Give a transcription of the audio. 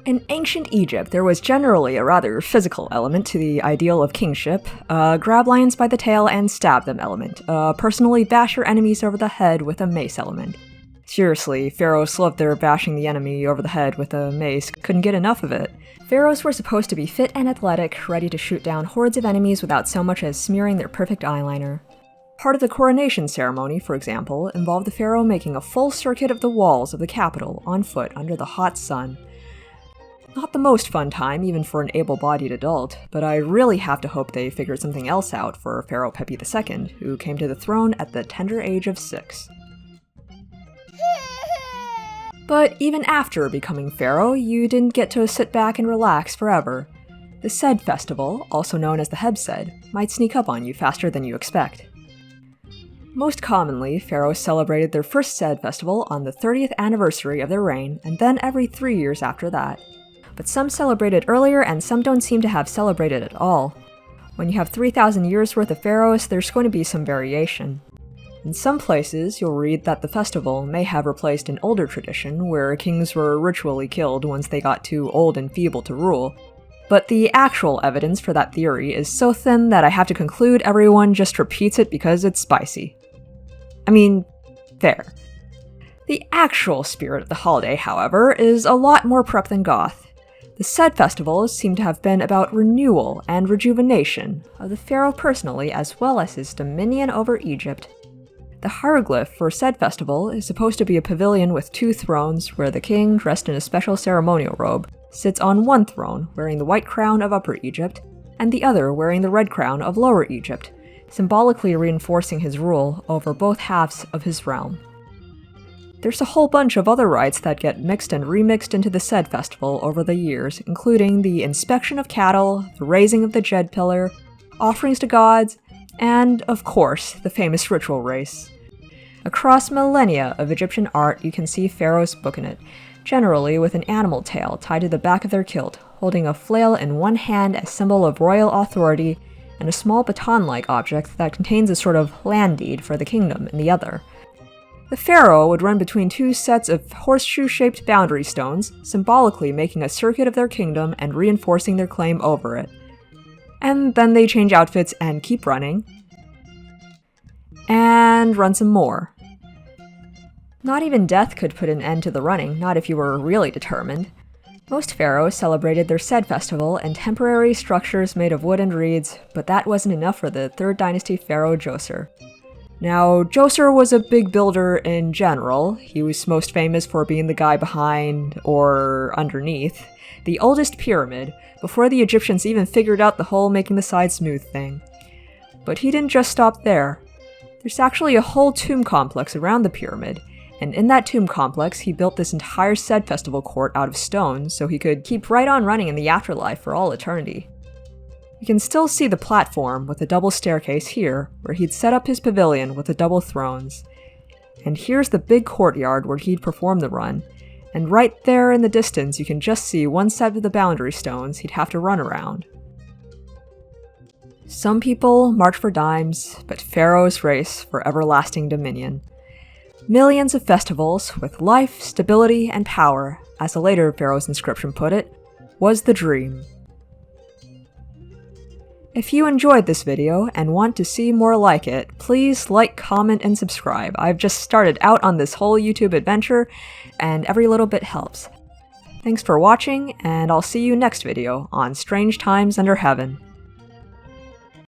In ancient Egypt, there was generally a rather physical element to the ideal of kingship, grab lions by the tail and stab them element, personally bash your enemies over the head with a mace element. Seriously, pharaohs loved their bashing the enemy over the head with a mace, couldn't get enough of it. Pharaohs were supposed to be fit and athletic, ready to shoot down hordes of enemies without so much as smearing their perfect eyeliner. Part of the coronation ceremony, for example, involved the pharaoh making a full circuit of the walls of the capital on foot under the hot sun. Not the most fun time, even for an able-bodied adult, but I really have to hope they figured something else out for Pharaoh Pepi II, who came to the throne at the tender age of 6. But even after becoming pharaoh, you didn't get to sit back and relax forever. The Sed festival, also known as the heb-sed, might sneak up on you faster than you expect. Most commonly, pharaohs celebrated their first Sed festival on the 30th anniversary of their reign, and then every 3 years after that. But some celebrated earlier and some don't seem to have celebrated at all. When you have 3,000 years worth of pharaohs, there's going to be some variation. In some places, you'll read that the festival may have replaced an older tradition where kings were ritually killed once they got too old and feeble to rule, but the actual evidence for that theory is so thin that I have to conclude everyone just repeats it because it's spicy. I mean, fair. The actual spirit of the holiday, however, is a lot more prep than goth. The Sed festivals seem to have been about renewal and rejuvenation of the pharaoh personally as well as his dominion over Egypt. The hieroglyph for Sed festival is supposed to be a pavilion with 2 thrones where the king, dressed in a special ceremonial robe, sits on one throne wearing the white crown of Upper Egypt and the other wearing the red crown of Lower Egypt, symbolically reinforcing his rule over both halves of his realm. There's a whole bunch of other rites that get mixed and remixed into the Sed festival over the years, including the inspection of cattle, the raising of the Jed pillar, offerings to gods, and, of course, the famous ritual race. Across millennia of Egyptian art, you can see pharaohs booking it, generally with an animal tail tied to the back of their kilt, holding a flail in one hand as symbol of royal authority, and a small baton-like object that contains a sort of land deed for the kingdom in the other. The pharaoh would run between 2 sets of horseshoe-shaped boundary stones, symbolically making a circuit of their kingdom and reinforcing their claim over it. And then they change outfits and keep running. And run some more. Not even death could put an end to the running, not if you were really determined. Most pharaohs celebrated their Sed festival in temporary structures made of wood and reeds, but that wasn't enough for the 3rd dynasty pharaoh Djoser. Now, Djoser was a big builder in general. He was most famous for being the guy behind, or underneath, the oldest pyramid, before the Egyptians even figured out the whole making the sides smooth thing. But he didn't just stop there. There's actually a whole tomb complex around the pyramid, and in that tomb complex he built this entire Sed festival court out of stone so he could keep right on running in the afterlife for all eternity. You can still see the platform with a double staircase here, where he'd set up his pavilion with the double thrones. And here's the big courtyard where he'd perform the run, and right there in the distance you can just see one set of the boundary stones he'd have to run around. Some people march for dimes, but pharaohs race for everlasting dominion. Millions of festivals with life, stability, and power, as a later pharaoh's inscription put it, was the dream. If you enjoyed this video and want to see more like it, please like, comment, and subscribe. I've just started out on this whole YouTube adventure, and every little bit helps. Thanks for watching, and I'll see you next video on Strange Times Under Heaven.